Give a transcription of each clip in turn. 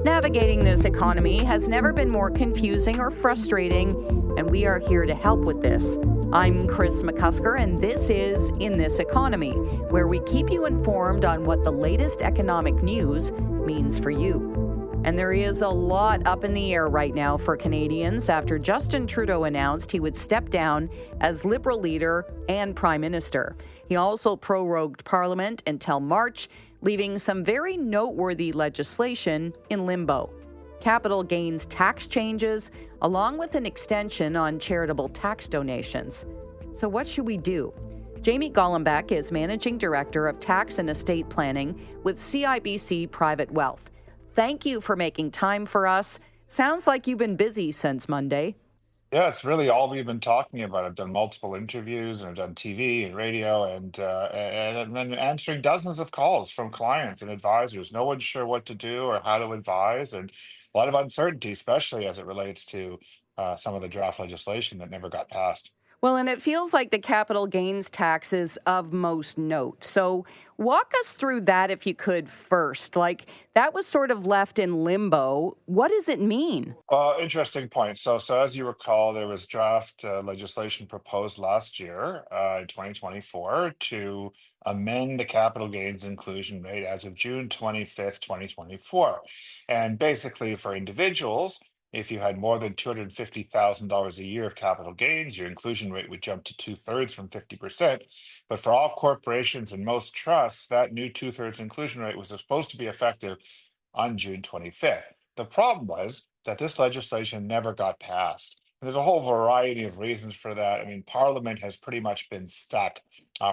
Navigating this economy has never been more confusing or frustrating, and we are here to help with this. I'm Chris McCusker, and this is In This Economy, where we keep you informed on what the latest economic news means for you. And there is a lot up in the air right now for Canadians after Justin Trudeau announced he would step down as Liberal leader and Prime Minister. He also prorogued Parliament until March, leaving some very noteworthy legislation in limbo. Capital gains tax changes, along with an extension on charitable tax donations. So what should we do? Jamie Golombek is Managing Director of Tax and Estate Planning with CIBC Private Wealth. Thank you for making time for us. Sounds like you've been busy since Monday. Yeah, it's really all we've been talking about. I've done multiple interviews and I've done TV and radio and then answering dozens of calls from clients and advisors. No one's sure what to do or how to advise, and a lot of uncertainty, especially as it relates to some of the draft legislation that never got passed. Well, and it feels like the capital gains tax is of most note. So walk us through that if you could first. Like, that was sort of left in limbo. What does it mean? Interesting point. So as you recall, there was draft legislation proposed last year, in 2024, to amend the capital gains inclusion rate as of June 25th, 2024. And basically, for individuals, if you had more than $250,000 a year of capital gains, your inclusion rate would jump to two-thirds from 50%. But for all corporations and most trusts, that new two-thirds inclusion rate was supposed to be effective on June 25th. The problem was that this legislation never got passed. And there's a whole variety of reasons for that. I mean, Parliament has pretty much been stuck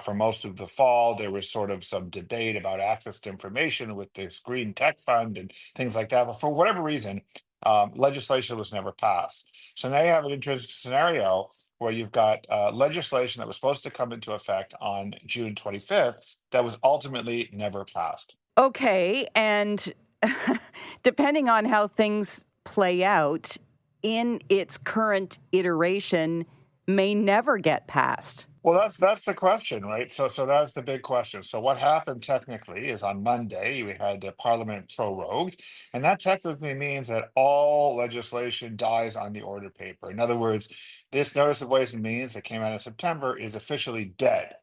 for most of the fall. There was sort of some debate about access to information with this Green Tech Fund and things like that. But for whatever reason, legislation was never passed. So now you have an interesting scenario where you've got legislation that was supposed to come into effect on June 25th that was ultimately never passed. Okay, and depending on how things play out, in its current iteration, may never get passed. Well, that's the question, right? So that's the big question. So what happened technically is on Monday we had Parliament prorogued, and that technically means that all legislation dies on the order paper. In other words, this Notice of Ways and Means that came out in September is officially dead.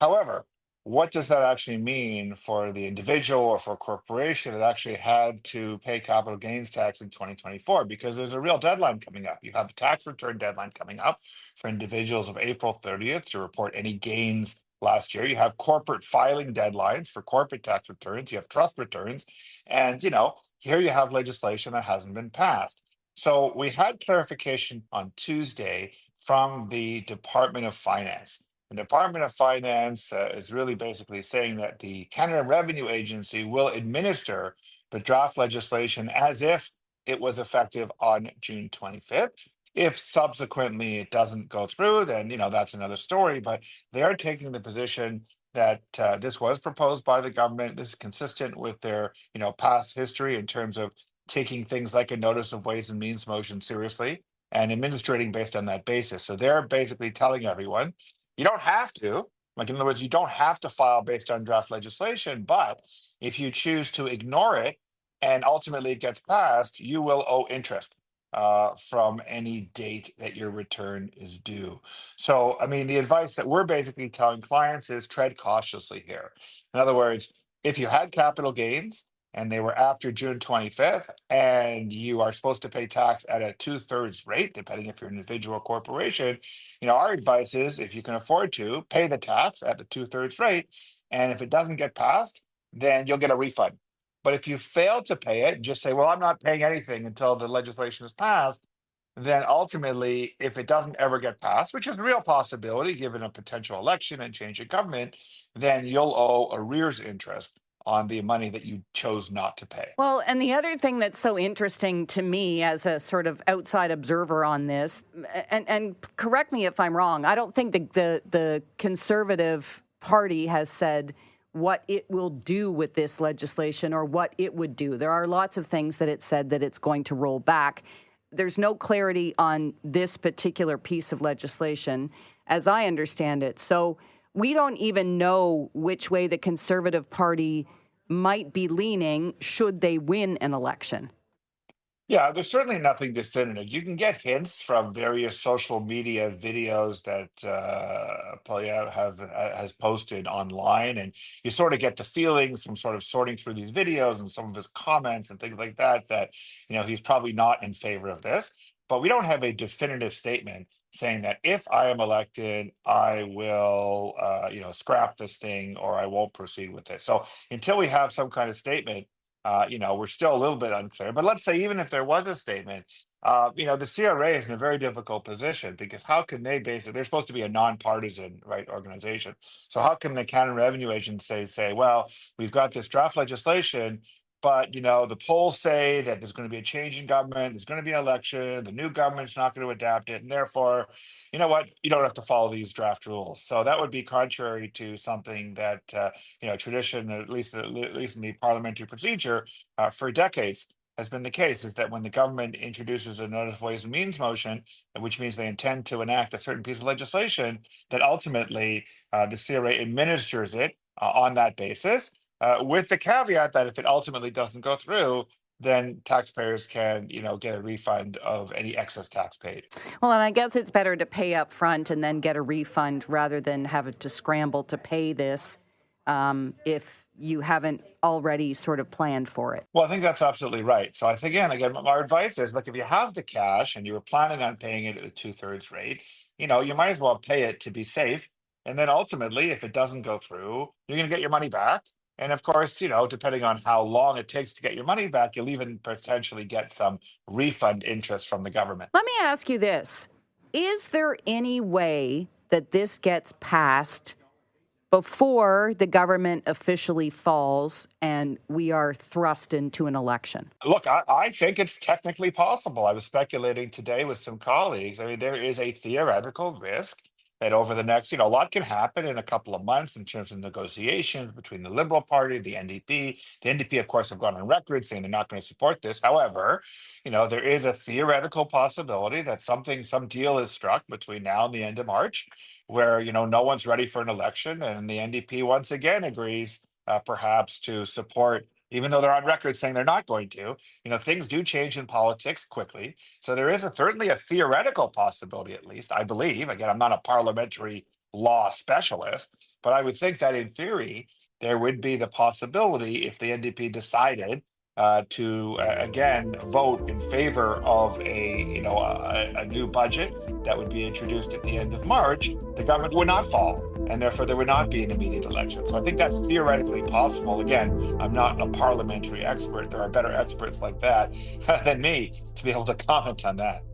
However, what does that actually mean for the individual or for a corporation that actually had to pay capital gains tax in 2024? Because there's a real deadline coming up. You have a tax return deadline coming up for individuals of April 30th to report any gains last year. You have corporate filing deadlines for corporate tax returns. You have trust returns. And, here you have legislation that hasn't been passed. So we had clarification on Tuesday from the Department of Finance. The Department of Finance is really basically saying that the Canada Revenue Agency will administer the draft legislation as if it was effective on June 25th. If subsequently it doesn't go through, then that's another story. But they are taking the position that this was proposed by the government. This is consistent with their past history in terms of taking things like a Notice of Ways and Means motion seriously and administrating based on that basis. So they're basically telling everyone, you don't have to, in other words, you don't have to file based on draft legislation, but if you choose to ignore it and ultimately it gets passed, you will owe interest from any date that your return is due. So, I mean, the advice that we're basically telling clients is tread cautiously here. In other words, if you had capital gains and they were after June 25th, and you are supposed to pay tax at a two-thirds rate, depending if you're an individual or corporation, our advice is if you can afford to, pay the tax at the two-thirds rate, and if it doesn't get passed, then you'll get a refund. But if you fail to pay it, just say, well, I'm not paying anything until the legislation is passed, then ultimately, if it doesn't ever get passed, which is a real possibility given a potential election and change of government, then you'll owe arrears interest on the money that you chose not to pay. Well, and the other thing that's so interesting to me as a sort of outside observer on this, and correct me if I'm wrong, I don't think the Conservative Party has said what it will do with this legislation or what it would do. There are lots of things that it said that it's going to roll back. There's no clarity on this particular piece of legislation, as I understand it. So we don't even know which way the Conservative Party might be leaning should they win an election? Yeah, there's certainly nothing definitive. You can get hints from various social media videos that Polyev has posted online, and you sort of get the feeling from sort of sorting through these videos and some of his comments and things like that that he's probably not in favor of this. But we don't have a definitive statement saying that if I am elected, I will scrap this thing or I won't proceed with it. So until we have some kind of statement, we're still a little bit unclear. But let's say even if there was a statement, the CRA is in a very difficult position because how can they they're supposed to be a nonpartisan, right, organization. So how can the Canada Revenue Agency say, well, we've got this draft legislation, but the polls say that there's going to be a change in government, there's going to be an election, the new government's not going to adapt it, and therefore, you know what, you don't have to follow these draft rules. So that would be contrary to something that tradition, at least in the parliamentary procedure, for decades has been the case, is that when the government introduces a notice of ways and means motion, which means they intend to enact a certain piece of legislation, that ultimately the CRA administers it on that basis, with the caveat that if it ultimately doesn't go through, then taxpayers can, get a refund of any excess tax paid. Well, and I guess it's better to pay up front and then get a refund rather than have to scramble to pay this if you haven't already sort of planned for it. Well, I think that's absolutely right. So I think, again, our advice is, look, if you have the cash and you were planning on paying it at the 2/3 rate, you might as well pay it to be safe. And then ultimately, if it doesn't go through, you're going to get your money back. And of course, depending on how long it takes to get your money back, you'll even potentially get some refund interest from the government. Let me ask you this. Is there any way that this gets passed before the government officially falls and we are thrust into an election? Look, I think it's technically possible. I was speculating today with some colleagues. I mean, there is a theoretical risk that over the next, a lot can happen in a couple of months in terms of negotiations between the Liberal Party, the NDP. The NDP, of course, have gone on record saying they're not going to support this. However, there is a theoretical possibility that some deal is struck between now and the end of March, where no one's ready for an election, and the NDP once again agrees perhaps to support, even though they're on record saying they're not going to. Things do change in politics quickly. So there is certainly a theoretical possibility, at least, I believe. Again, I'm not a parliamentary law specialist, but I would think that in theory, there would be the possibility if the NDP decided to again vote in favor of a new budget that would be introduced at the end of March, the government would not fall, and therefore there would not be an immediate election. So I think that's theoretically possible. Again, I'm not a parliamentary expert. There are better experts like that than me to be able to comment on that.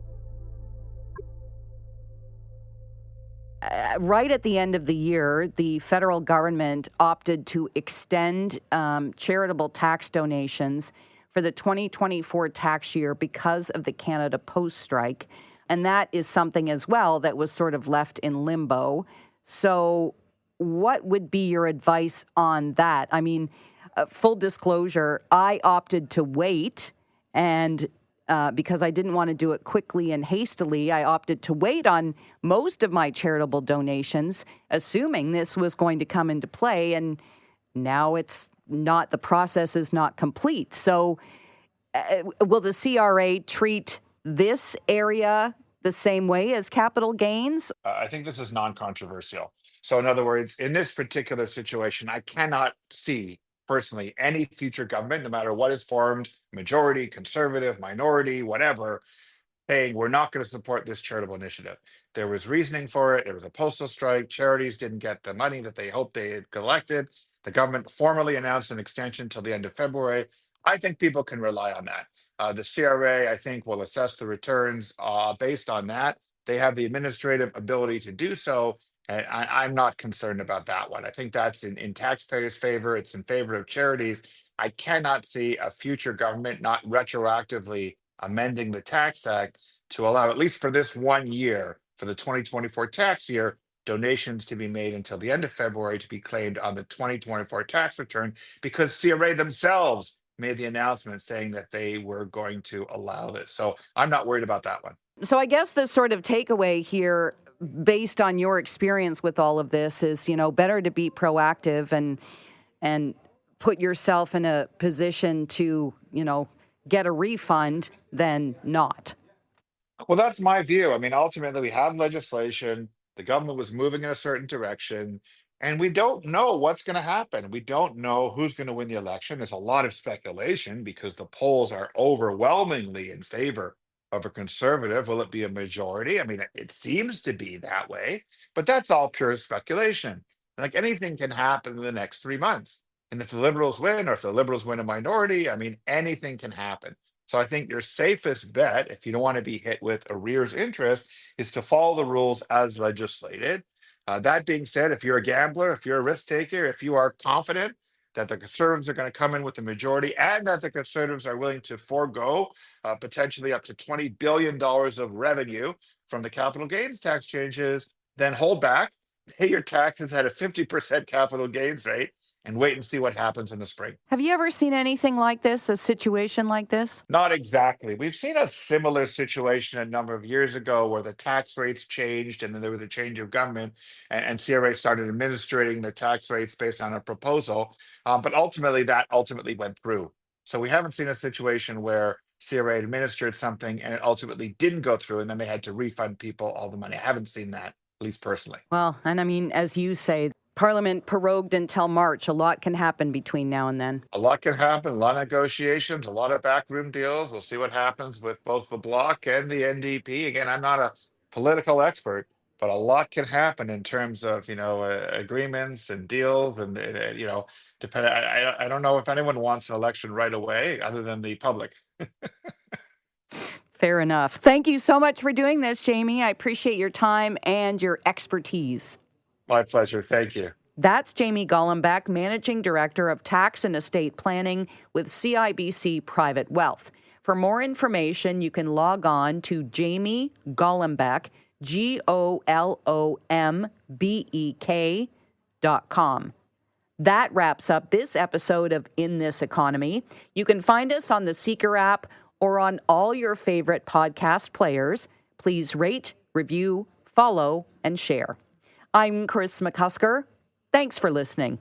Right at the end of the year, the federal government opted to extend charitable tax donations for the 2024 tax year because of the Canada Post strike. And that is something as well that was sort of left in limbo. So what would be your advice on that? I mean, full disclosure, I opted to wait, and because I didn't want to do it quickly and hastily, I opted to wait on most of my charitable donations, assuming this was going to come into play. And now it's not, the process is not complete. So will the CRA treat this area the same way as capital gains? I think this is non-controversial. So in other words, in this particular situation, I cannot see personally any future government, no matter what is formed, majority, conservative, minority, whatever, saying we're not going to support this charitable initiative. There was reasoning for it. There was a postal strike. Charities didn't get the money that they hoped they had collected. The government formally announced an extension till the end of February. I think people can rely on that. The CRA, I think, will assess the returns based on that. They have the administrative ability to do so. And I'm not concerned about that one. I think that's in taxpayers' favor. It's in favor of charities. I cannot see a future government not retroactively amending the Tax Act to allow, at least for this 1 year, for the 2024 tax year, donations to be made until the end of February to be claimed on the 2024 tax return, because CRA themselves made the announcement saying that they were going to allow this. So I'm not worried about that one. So I guess the sort of takeaway here, based on your experience with all of this, is, better to be proactive and put yourself in a position to, get a refund than not. Well, that's my view. I mean, ultimately, we have legislation. The government was moving in a certain direction, and we don't know what's going to happen. We don't know who's going to win the election. There's a lot of speculation because the polls are overwhelmingly in favor of a conservative. Will it be a majority? I mean, it seems to be that way, but that's all pure speculation. Like anything can happen in the next 3 months. And if the liberals win, or if the liberals win a minority, I mean, anything can happen. So I think your safest bet, if you don't want to be hit with arrears interest, is to follow the rules as legislated. That being said, if you're a gambler, if you're a risk taker, if you are confident that the Conservatives are going to come in with the majority and that the Conservatives are willing to forego potentially up to $20 billion of revenue from the capital gains tax changes, then hold back, pay your taxes at a 50% capital gains rate, and wait and see what happens in the spring. Have you ever seen anything like this, a situation like this? Not exactly. We've seen a similar situation a number of years ago where the tax rates changed and then there was a change of government and CRA started administering the tax rates based on a proposal. But ultimately, that ultimately went through. So we haven't seen a situation where CRA administered something and it ultimately didn't go through and then they had to refund people all the money. I haven't seen that, at least personally. Well, and I mean, as you say, Parliament prorogued until March. A lot can happen between now and then. A lot can happen, a lot of negotiations, a lot of backroom deals. We'll see what happens with both the Bloc and the NDP. Again, I'm not a political expert, but a lot can happen in terms of, agreements and deals and, depend. I don't know if anyone wants an election right away other than the public. Fair enough. Thank you so much for doing this, Jamie. I appreciate your time and your expertise. My pleasure. Thank you. That's Jamie Golombek, Managing Director of Tax and Estate Planning with CIBC Private Wealth. For more information, you can log on to Jamie Golombek, GOLOMBEK.com. That wraps up this episode of In This Economy. You can find us on the Seeker app or on all your favorite podcast players. Please rate, review, follow, and share. I'm Chris McCusker. Thanks for listening.